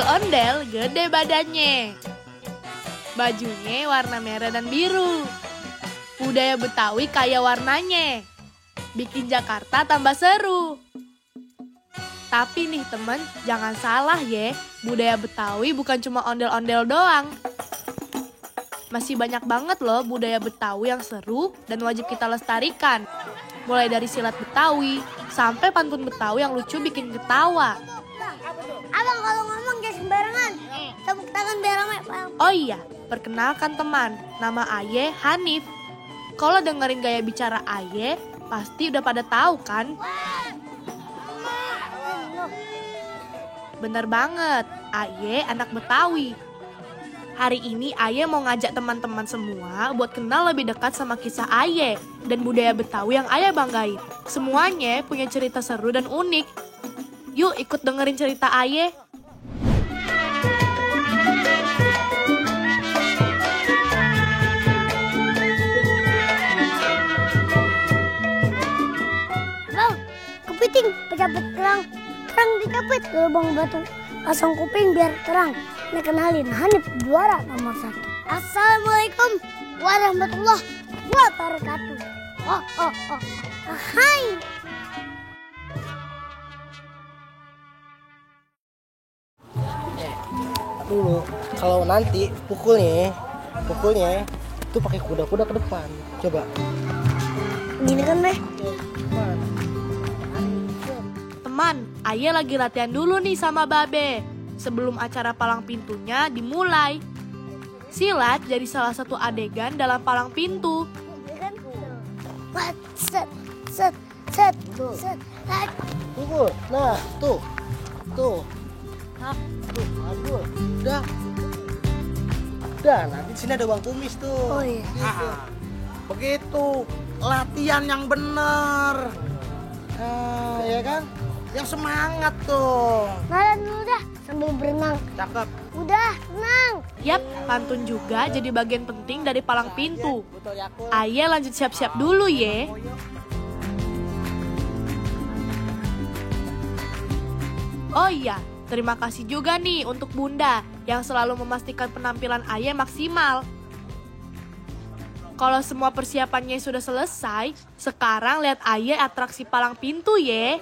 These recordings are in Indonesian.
Ondel-ondel gede badannya. Bajunya warna merah dan biru. Budaya Betawi kaya warnanya. Bikin Jakarta tambah seru. Tapi nih temen, jangan salah ya, budaya Betawi bukan cuma ondel-ondel doang. Masih banyak banget loh budaya Betawi yang seru dan wajib kita lestarikan. Mulai dari silat Betawi, sampai pantun Betawi yang lucu bikin ketawa. Abang kalau ngomong jangan sembarangan. Tepuk tangan biar ramai. Oh iya, perkenalkan teman, nama Aye Hanif. Kalau dengerin gaya bicara Aye, pasti udah pada tahu kan? Bener banget, Aye anak Betawi. Hari ini Aye mau ngajak teman-teman semua buat kenal lebih dekat sama kisah Aye dan budaya Betawi yang Aye banggain. Semuanya punya cerita seru dan unik. Yuk ikut dengerin cerita Aye. Bang, kepiting pejabat terang. Terang dicapit ke lubang batu. Pasang kuping biar terang. Nih kenalin, Hanif juara nomor 1. Assalamualaikum warahmatullahi wabarakatuh. Hai. Dulu kalau nanti pukulnya itu pakai kuda-kuda ke depan. Coba. Gini kan, Beh? Teman, Aye lagi latihan dulu nih sama Babe. Sebelum acara palang pintunya dimulai. Silat jadi salah satu adegan dalam palang pintu. Set. Pukul. Nah, tuh. Aduh. Udah, nanti di sini ada bang kumis tuh. Oh iya. Begitu, latihan yang bener. Ya kan? Yang semangat tuh. Malam dulu dah sambil berenang. Cakep. Udah, tenang. Yap, pantun juga jadi bagian penting dari palang pintu. Betul Yakul. Aye lanjut siap-siap dulu ye. Oh iya, terima kasih juga nih untuk Bunda yang selalu memastikan penampilan Aye maksimal. Kalau semua persiapannya sudah selesai, sekarang lihat Aye atraksi palang pintu ye.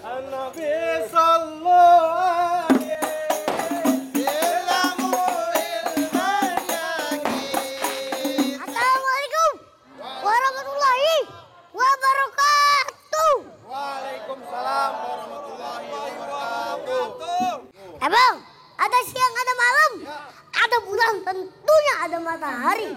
Assalamualaikum warahmatullahi wabarakatuh. Waalaikumsalam warahmatullahi wabarakatuh. Bang, ada siang, ada malam, ada bulan, tentunya ada matahari.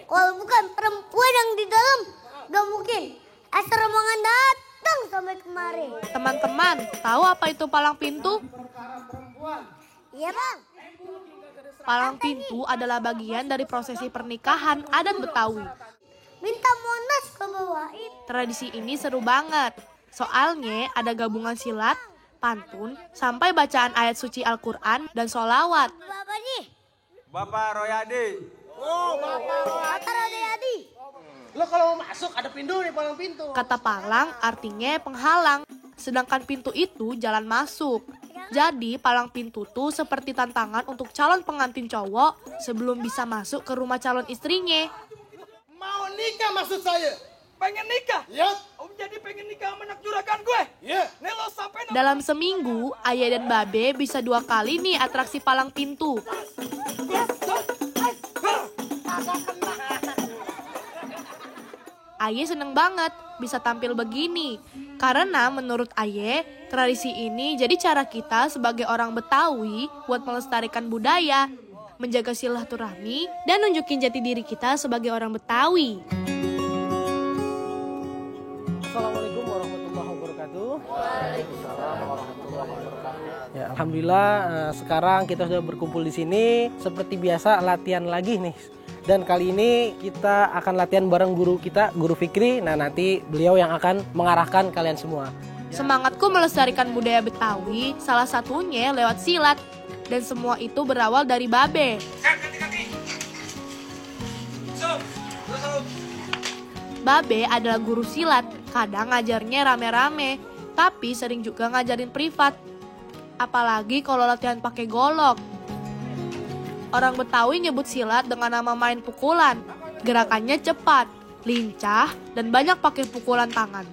Kalau bukan perempuan yang di dalam, gak mungkin Esther Rombongan datang sampai kemari. Teman-teman, tahu apa itu palang pintu? Iya bang. Palang pintu adalah bagian dari prosesi pernikahan adat Betawi. Minta Monas ke bawain. Tradisi ini seru banget. Soalnya ada gabungan silat, pantun, sampai bacaan ayat suci Al-Quran dan sholawat. Bapak nih. Bapak Royadi. Kata Rodeyadi. Lo kalau mau masuk ada pintu nih, palang pintu. Kata palang artinya penghalang, sedangkan pintu itu jalan masuk. Jadi palang pintu tuh seperti tantangan untuk calon pengantin cowok sebelum bisa masuk ke rumah calon istrinya. Mau nikah maksud saya? Pengen nikah? Ya. Om jadi pengen nikah sama anak juragan gue? Iya. Nelo sampai Dalam seminggu, Aye dan Babe bisa 2 kali nih atraksi palang pintu. Aye seneng banget bisa tampil begini. Karena menurut Aye, tradisi ini jadi cara kita sebagai orang Betawi buat melestarikan budaya, menjaga silaturahmi, dan nunjukin jati diri kita sebagai orang Betawi. Assalamualaikum warahmatullahi wabarakatuh. Waalaikumsalam warahmatullahi wabarakatuh. Ya, alhamdulillah sekarang kita sudah berkumpul di sini. Seperti biasa latihan lagi nih. Dan kali ini kita akan latihan bareng guru kita, Guru Fikri. Nah, nanti beliau yang akan mengarahkan kalian semua. Semangatku melestarikan budaya Betawi, salah satunya lewat silat. Dan semua itu berawal dari Babe. Babe adalah guru silat, kadang ngajarnya rame-rame, tapi sering juga ngajarin privat. Apalagi kalau latihan pakai golok. orang Betawi nyebut silat dengan nama main pukulan. Gerakannya cepat, lincah, dan banyak pakai pukulan tangan.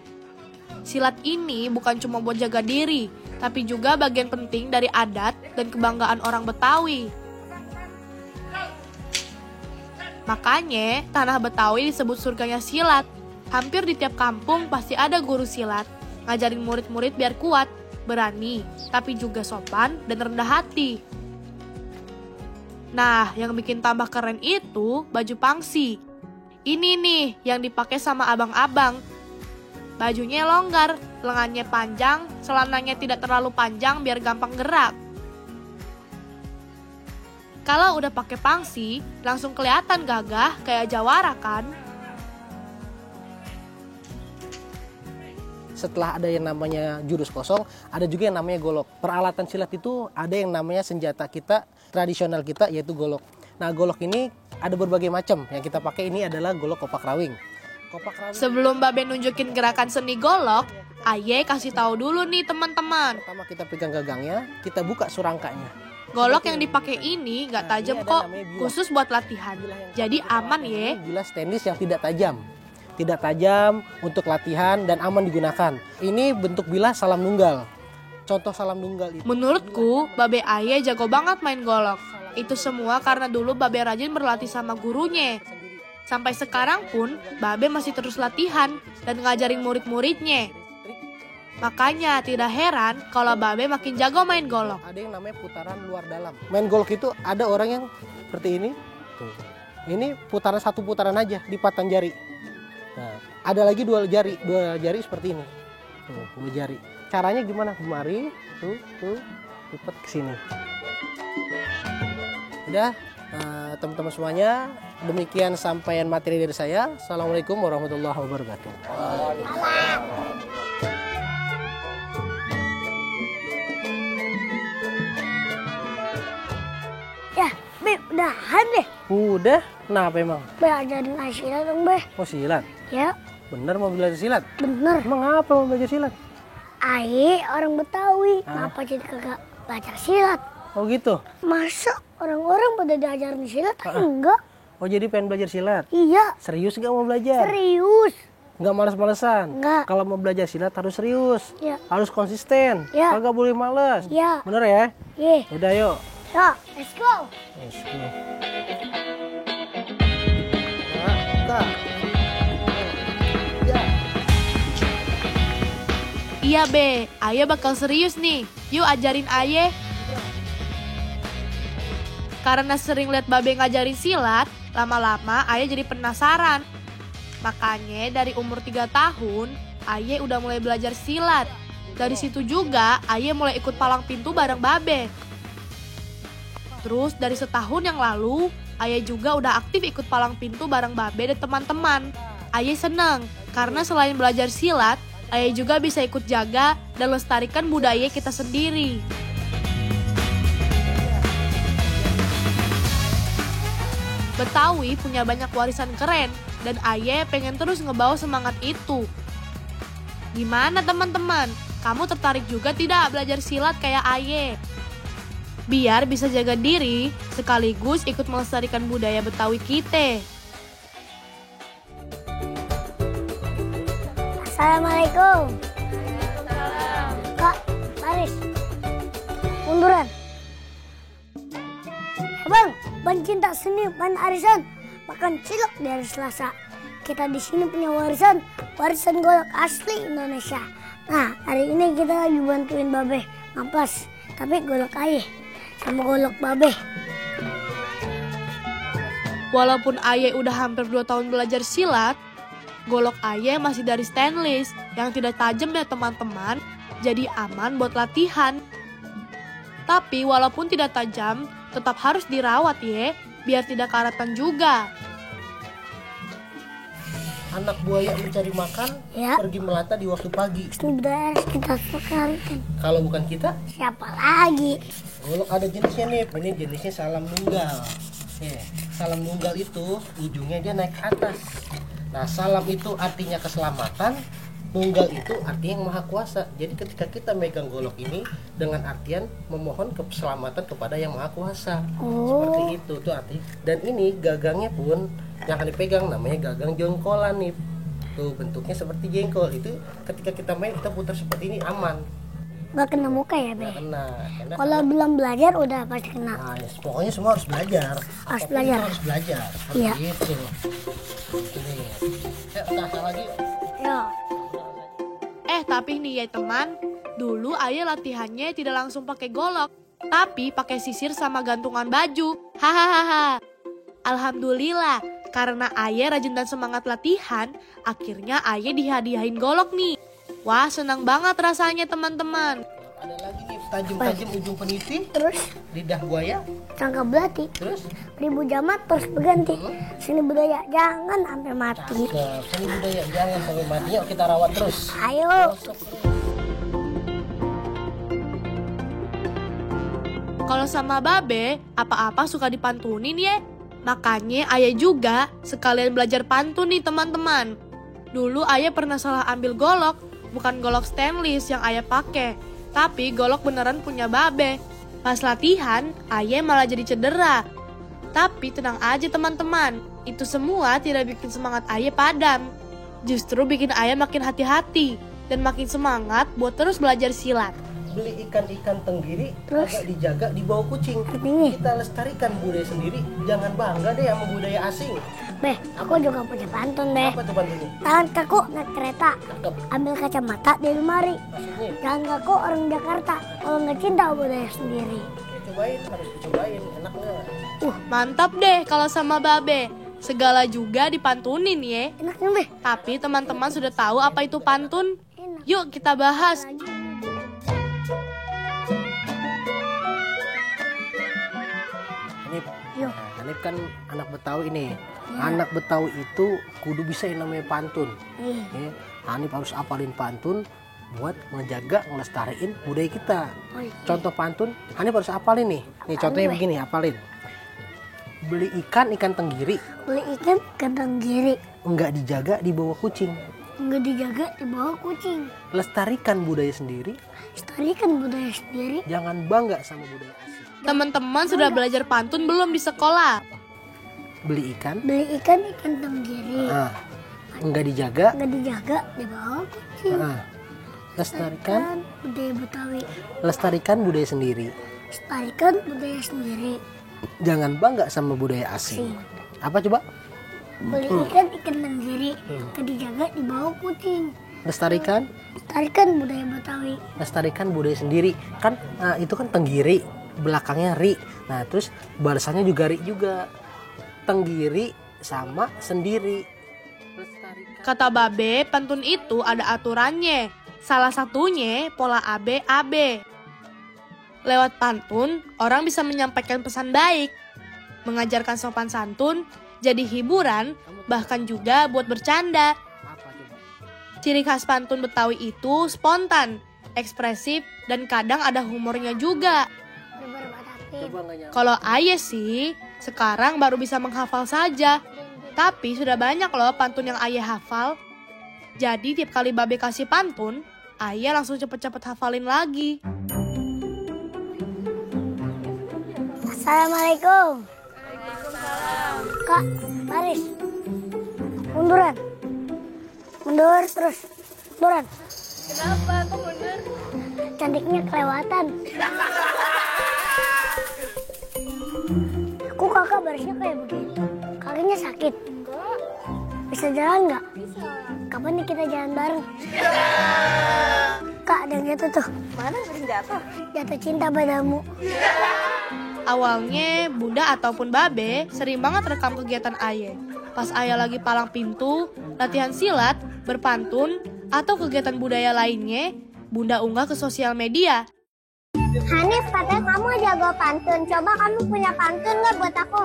Silat ini bukan cuma buat jaga diri, tapi juga bagian penting dari adat dan kebanggaan orang Betawi. Makanya, tanah Betawi disebut surganya silat. Hampir di tiap kampung pasti ada guru silat, ngajarin murid-murid biar kuat, berani, tapi juga sopan dan rendah hati. Nah, yang bikin tambah keren itu baju pangsi. Ini nih yang dipakai sama abang-abang. Bajunya longgar, lengannya panjang, celananya tidak terlalu panjang biar gampang gerak. Kalau udah pakai pangsi, langsung kelihatan gagah kayak jawara kan? Setelah ada yang namanya jurus kosong, ada juga yang namanya golok. Peralatan silat itu ada yang namanya senjata kita, tradisional kita, yaitu golok. Nah, golok ini ada berbagai macam. Yang kita pakai ini adalah golok kopak rawing. Sebelum Babe nunjukin gerakan seni golok, Aye kasih tahu dulu nih teman-teman. Pertama kita pegang gagangnya, kita buka surangkanya. Golok yang dipakai ini nggak tajam kok, khusus buat latihan. Jadi aman ya. Bilah stainless yang tidak tajam. Tidak tajam untuk latihan dan aman digunakan. Ini bentuk bilah salam nunggal. Contoh salam nunggal itu. Menurutku, Babe Aye jago banget main golok. Itu semua karena dulu Babe rajin berlatih sama gurunya. Sampai sekarang pun, Babe masih terus latihan dan ngajarin murid-muridnya. Makanya tidak heran kalau Babe makin jago main golok. Ada yang namanya putaran luar dalam. Main golok itu ada orang yang seperti ini. Tuh. Ini putaran satu putaran aja di patan jari. Nah, ada lagi dua jari seperti ini. Tuh, dua jari. Caranya gimana? Kemari, tuh, lipat ke sini. Udah, teman-teman semuanya, demikian sampaian materi dari saya. Assalamualaikum warahmatullahi wabarakatuh. Ya, Be, udahan deh. Udah, kenapa emang? Be, ajarin Aye silat dong, Be. Mau silat? Ya, Bener mau belajar silat? bener. Emang apa mau belajar silat? Aye orang Betawi, kenapa jadi kagak belajar silat? Oh gitu? Masa orang-orang pada diajarin silat? Enggak. Oh jadi pengen belajar silat? Iya, Serius nggak mau belajar? serius. Nggak males-malesan? Nggak. Kalau mau belajar silat harus serius. Ya. Harus konsisten. Ya. Kagak boleh males. Ya. Bener ya? Ye, Udah yuk. ya, let's go. Let's go. Nah, ya. Iya Be, Aye bakal serius nih. Yuk ajarin Aye. Karena sering lihat Babe ngajarin silat, lama-lama Aye jadi penasaran. Makanya dari umur 3 tahun, Aye udah mulai belajar silat. Dari situ juga Aye mulai ikut palang pintu bareng Babe. Terus dari setahun yang lalu, Aye juga udah aktif ikut palang pintu bareng Babe dan teman-teman. Aye seneng, karena selain belajar silat, Aye juga bisa ikut jaga dan lestarikan budaya kita sendiri. Betawi punya banyak warisan keren, dan Aye pengen terus ngebawa semangat itu. Gimana teman-teman? Kamu tertarik juga tidak belajar silat kayak Aye? Biar bisa jaga diri, sekaligus ikut melestarikan budaya Betawi kita. Assalamualaikum. Kak, baris. Munduran. Bang, pencinta seni main arisan, makan cilok di hari Selasa. Kita di sini punya warisan golok asli Indonesia. Nah, hari ini kita lagi bantuin Babe ngamplas, tapi golok Aye sama golok Babe. Walaupun Aye udah hampir 2 tahun belajar silat, golok Aye masih dari stainless yang tidak tajam ya teman-teman, jadi aman buat latihan. Tapi walaupun tidak tajam, tetap harus dirawat ya, biar tidak karatan juga. Anak buaya mencari makan, Ya. pergi melata di waktu pagi. Sudah kita sekali. Kalau bukan kita, Siapa lagi? golok ada jenisnya nih. Ini jenisnya salam nunggal. Salam nunggal itu ujungnya dia naik ke atas. Nah, salam itu artinya keselamatan, Tunggal itu artinya yang maha kuasa. Jadi ketika kita megang golok ini dengan artian memohon keselamatan kepada yang maha kuasa. Seperti itu tuh arti. Dan ini gagangnya pun yang akan dipegang namanya gagang jengkolan nih. Tuh bentuknya seperti jengkol. Itu ketika kita main kita putar seperti ini aman. Gak kena muka ya, Be? Nggak kena. Kalau belum belajar udah pasti kena. Nah, ya, pokoknya semua harus belajar. Harus Apapun belajar. itu harus belajar. Seperti Iya. itu. Ini. Kita lagi. Ya. Tapi nih ya teman, dulu ayah latihannya tidak langsung pakai golok, tapi pakai sisir sama gantungan baju. Hahaha. Alhamdulillah, karena ayah rajin dan semangat latihan, akhirnya ayah dihadiahin golok nih. Wah, senang banget rasanya teman-teman. Ada lagi nih tajam-tajam ujung peniti, Terus lidah buaya, cangkap belati, terus ribu jamat terus berganti. Seni budaya jangan sampai mati. seni budaya jangan sampai mati. Yuk kita rawat terus. Ayo. Kalau sama babe, apa-apa suka dipantunin ya. Makanya ayah juga sekalian belajar pantun nih teman-teman. Dulu ayah pernah salah ambil golok, bukan golok stainless yang ayah pakai, tapi golok beneran punya babe. Pas latihan, ayah malah jadi cedera. Tapi tenang aja teman-teman, itu semua tidak bikin semangat ayah padam. Justru bikin ayah makin hati-hati dan makin semangat buat terus belajar silat. Beli ikan-ikan tenggiri, Terus? agak dijaga di bawah kucing. Ini. Kita lestarikan budaya sendiri, jangan bangga deh sama budaya asing. Be, aku juga punya pantun, Be. Apa tuh pantunnya? Tangan kaku naik kereta, Cakep. ambil kacamata di lemari. Maksudnya, Jangan kaku orang Jakarta, kalau nggak cinta budaya sendiri. cobain, harus dicobain, enak nggak? Mantap deh kalau sama babe. Segala juga dipantunin ya. Enaknya, Be. Tapi teman-teman sudah tahu apa itu pantun? Enak. Yuk kita bahas. Hanif, Yuk. Hanif kan anak Betawi nih. Anak Betawi itu kudu bisa yang namanya pantun. Ih, Ya, Hanif harus apalin pantun buat ngejaga, ngelestariin budaya kita. oh iya. Contoh pantun, Hanif harus apalin nih. Nih contohnya begini, apalin. Beli ikan tenggiri, Beli ikan kandang giri, enggak dijaga di bawah kucing. nggak dijaga di bawah kucing. Lestarikan budaya sendiri, Lestarikan budaya sendiri. jangan bangga sama budaya asing. Teman-teman sudah belajar pantun belum di sekolah? Beli ikan, Beli ikan tenggiri, ah, enggak dijaga, nggak dijaga di bawah kucing. ah. Lestarikan, Kan budaya Betawi. lestarikan budaya sendiri. Lestarikan budaya sendiri. Jangan bangga sama budaya asing. Apa coba? Beli ikan tenggiri, nggak dijaga di bawah kucing. Lestarikan, Lestarikan budaya Betawi. lestarikan budaya sendiri. Kan itu kan tenggiri, belakangnya ri. Nah, terus balasannya juga ri juga. Tenggiri sama sendiri. Lestarikan. Kata babe, pantun itu ada aturannya. Salah satunya pola AB-AB. Lewat pantun, orang bisa menyampaikan pesan baik, mengajarkan sopan santun, jadi hiburan, bahkan juga buat bercanda. Apa coba? Ciri khas pantun Betawi itu spontan, ekspresif, dan kadang ada humornya juga. Coba nggak nyampe. Kalau ayah sih, sekarang baru bisa menghafal saja. Tapi sudah banyak loh pantun yang ayah hafal. Jadi tiap kali babe kasih pantun, ayah langsung cepet-cepet hafalin lagi. Assalamualaikum. Kak, baris. Munduran. Mundur terus. Munduran. Kenapa kok mundur? Cantiknya kelewatan. Kok kakak barisnya kayak begitu? Kakinya sakit? Enggak. Bisa jalan nggak? Bisa. Kapan nih kita jalan bareng? Kak, ada yang jatuh tuh. Mana yang jatuh? Jatuh cinta padamu. Awalnya bunda ataupun babe sering banget rekam kegiatan ayah. Pas ayah lagi palang pintu, latihan silat, berpantun, atau kegiatan budaya lainnya, bunda unggah ke sosial media. Hanif, katanya kamu jago pantun. Coba kamu punya pantun nggak buat aku?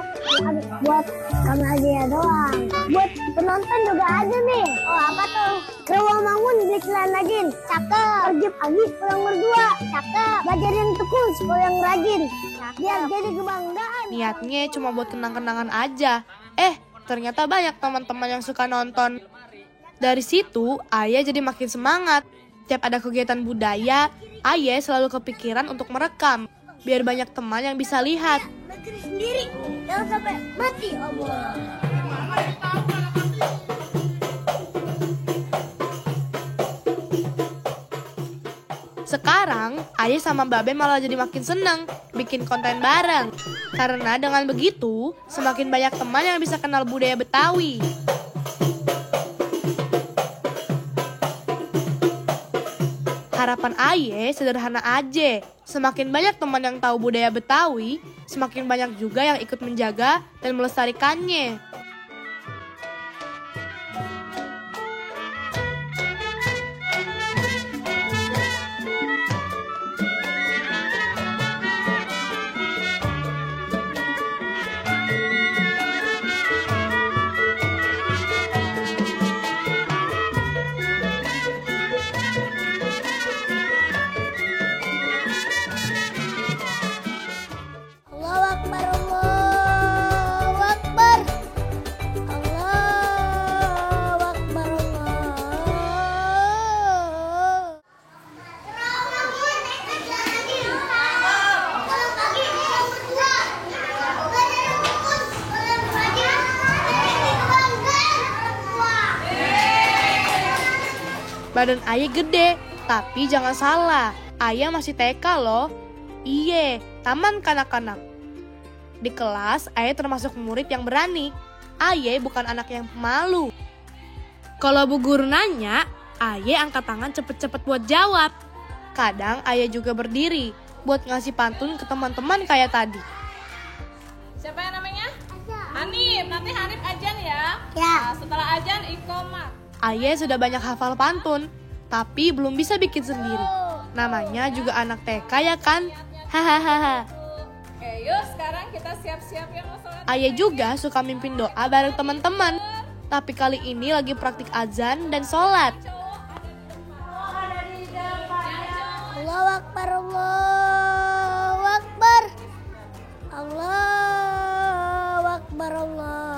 Buat kamu aja doang. Buat penonton juga ada nih. Oh, apa tuh? Keruang bangun beli celana jin. Cakep. Pergi pagi pulang berdua. Cakep. Belajar yang tekun supaya yang rajin. Biar jadi kebanggaan. Niatnya cuma buat kenang-kenangan aja. Ternyata banyak teman-teman yang suka nonton. Dari situ, Ayah jadi makin semangat. Tiap ada kegiatan budaya, Ayah selalu kepikiran untuk merekam, biar banyak teman yang bisa lihat. Negeri sendiri, jangan sampai mati Allah. Sekarang, Ayah sama Babe malah jadi makin seneng bikin konten bareng. Karena dengan begitu, semakin banyak teman yang bisa kenal budaya Betawi. Harapan Ayah sederhana aja. Semakin banyak teman yang tahu budaya Betawi, semakin banyak juga yang ikut menjaga dan melestarikannya. Allahu Akbar, Allahu Akbar. Allahu Akbar, Allah. Badan Ayah gede, tapi jangan salah, Ayah masih TK loh. Iye, taman kanak-kanak. Di kelas, Ayah termasuk murid yang berani. Ayah bukan anak yang pemalu. Kalau bu guru nanya, Ayah angkat tangan cepet-cepet buat jawab. Kadang Ayah juga berdiri buat ngasih pantun ke teman-teman kayak tadi. Siapa yang namanya? Hanif. Nanti Hanif ajan ya. Ya. Nah, setelah ajan iqomah. Ayah sudah banyak hafal pantun, tapi belum bisa bikin sendiri. Namanya juga anak TK ya kan? Hahaha. Oke, yuk sekarang kita siap-siap ya mau sholat. Ayah juga suka mimpin doa bareng teman-teman. Tapi kali ini lagi praktik azan dan sholat. Allahu Akbar, Allahu Akbar. Allahu Akbar, Allahu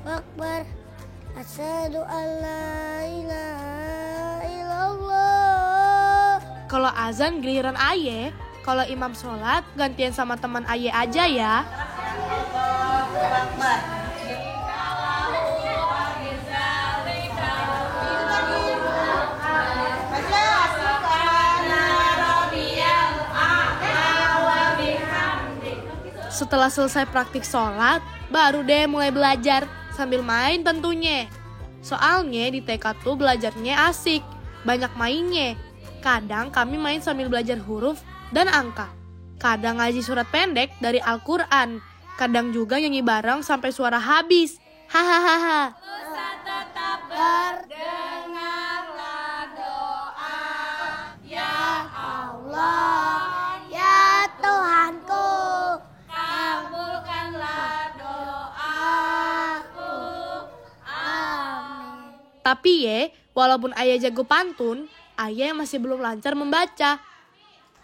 Akbar. Asyhadu an la ilaha illallah. Kalau azan giliran Ayah, kalau imam sholat gantian sama teman Ayah aja ya. Setelah selesai praktik sholat, baru deh mulai belajar sambil main tentunya. Soalnya di TK tuh belajarnya asik, banyak mainnya. Kadang kami main sambil belajar huruf dan angka. Kadang ngaji surat pendek dari Al-Quran. Kadang juga nyanyi bareng sampai suara habis. Hahaha. Allah, ya Tuhanku, amin. Tapi walaupun Ayah jago pantun, Ayah masih belum lancar membaca.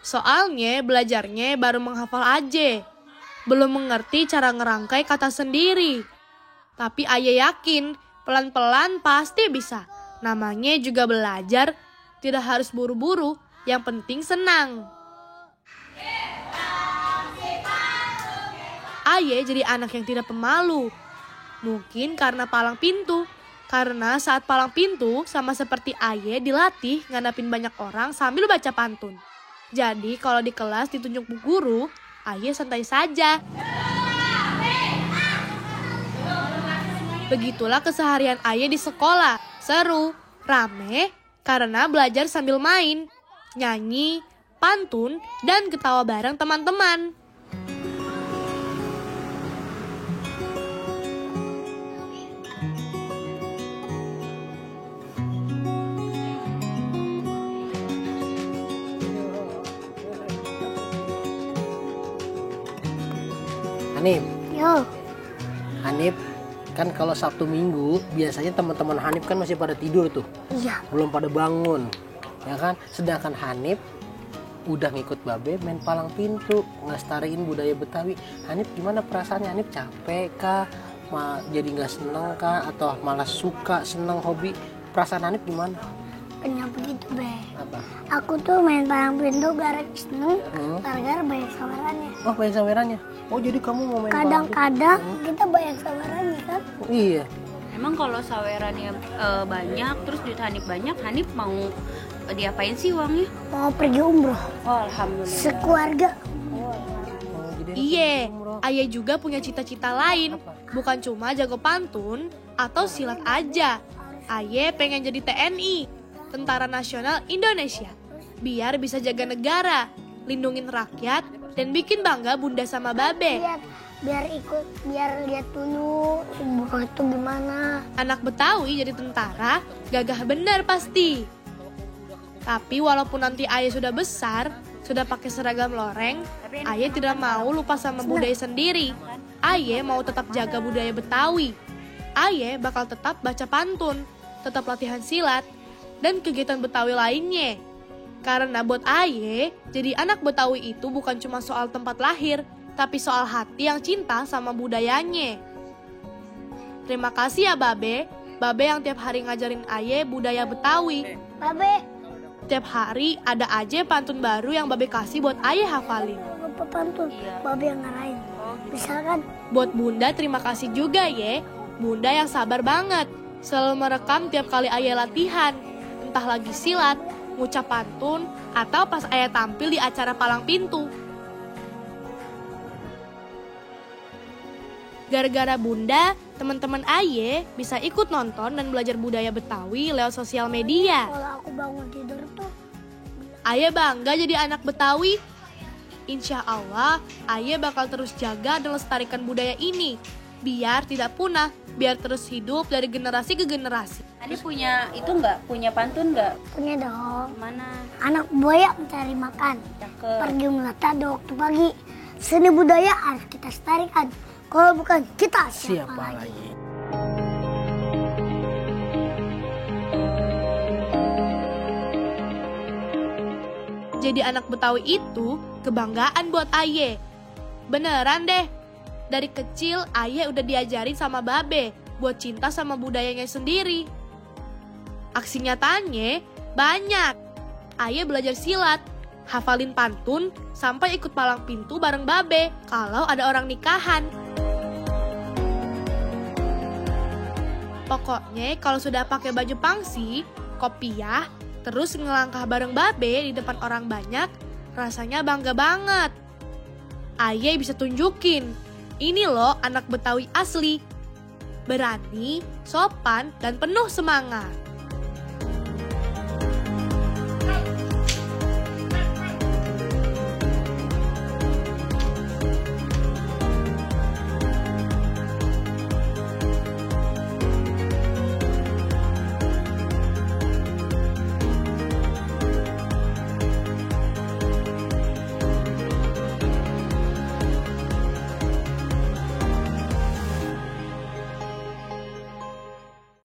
Soalnya belajarnya baru menghafal aja. Belum mengerti cara ngerangkai kata sendiri. Tapi Ayah yakin pelan-pelan pasti bisa. Namanya juga belajar, tidak harus buru-buru, yang penting senang. Ayah jadi anak yang tidak pemalu. Mungkin karena palang pintu. Karena saat palang pintu sama seperti Ayah dilatih ngadapin banyak orang sambil baca pantun. Jadi kalau di kelas ditunjuk bu guru, Ayah santai saja. Begitulah keseharian Ayah di sekolah. Seru, rame, karena belajar sambil main, nyanyi, pantun, dan ketawa bareng teman-teman. Hanif, Yo, Hanif, kan kalau Sabtu Minggu biasanya teman-teman Hanif kan masih pada tidur tuh, iya. belum pada bangun, ya kan? Sedangkan Hanif udah ngikut Babe main palang pintu, ngelestariin budaya Betawi. Hanif gimana perasaannya? Hanif capek kah? jadi nggak seneng kah atau malah suka seneng hobi? Perasaan Hanif gimana? Punya begitu be. Apa? Aku tuh main palang pintu gara seneng, gara-gara banyak sawerannya. Oh, banyak sawerannya. Oh, jadi kamu mau main Kadang-kadang kita banyak sawerannya kan? Iya. Emang kalau sawerannya banyak, terus duit Hanif banyak, Hanif mau diapain sih uangnya? Mau pergi umroh. Oh, alhamdulillah. Sekeluarga. Iye, Ayah juga punya cita-cita lain. Bukan cuma jago pantun atau silat aja. Ayah pengen jadi TNI, Tentara Nasional Indonesia. Biar bisa jaga negara, lindungin rakyat, dan bikin bangga bunda sama babe. Biar lihat dulu umroh itu gimana. Anak Betawi jadi tentara, gagah bener pasti. Tapi walaupun nanti Ayah sudah besar, sudah pakai seragam loreng, Ayah tidak mau lupa sama budaya sendiri. Ayah mau tetap jaga budaya Betawi. Ayah bakal tetap baca pantun, tetap latihan silat, dan kegiatan Betawi lainnya. Karena buat Ayah, jadi anak Betawi itu bukan cuma soal tempat lahir, tapi soal hati yang cinta sama budayanya. Terima kasih ya Babe, Babe yang tiap hari ngajarin Ayah budaya Betawi. Babe, Tiap hari ada aja pantun baru yang Babe kasih buat Ayah hafalin. lupa pantun, Babe yang ngarahin. Misalkan, Buat Bunda terima kasih juga ya, Bunda yang sabar banget, selalu merekam tiap kali Ayah latihan, entah lagi silat, ngucap pantun, atau pas Ayah tampil di acara palang pintu. Gara-gara Bunda, teman-teman Ayah bisa ikut nonton dan belajar budaya Betawi lewat sosial media. kalau aku bangun tidur tuh, Ayah bangga jadi anak Betawi. Insya Allah, Ayah bakal terus jaga dan lestarikan budaya ini, biar tidak punah, biar terus hidup dari generasi ke generasi. Hanif punya itu nggak? Punya pantun nggak? punya dong. Mana? Anak buaya mencari makan, Cakep. pergi melata di waktu pagi. Seni budaya harus kita lestarikan. Kalau bukan kita, siapa lagi? Jadi anak Betawi itu kebanggaan buat Ayah. Beneran deh, dari kecil Ayah udah diajarin sama Babe buat cinta sama budayanya sendiri. Aksi nyatanya banyak. Ayah belajar silat, hafalin pantun, sampai ikut palang pintu bareng Babe kalau ada orang nikahan. Pokoknya kalau sudah pakai baju pangsi, kopiah, terus ngelangkah bareng Babe di depan orang banyak, rasanya bangga banget. Ayah bisa tunjukin, ini loh anak Betawi asli. Berani, sopan, dan penuh semangat.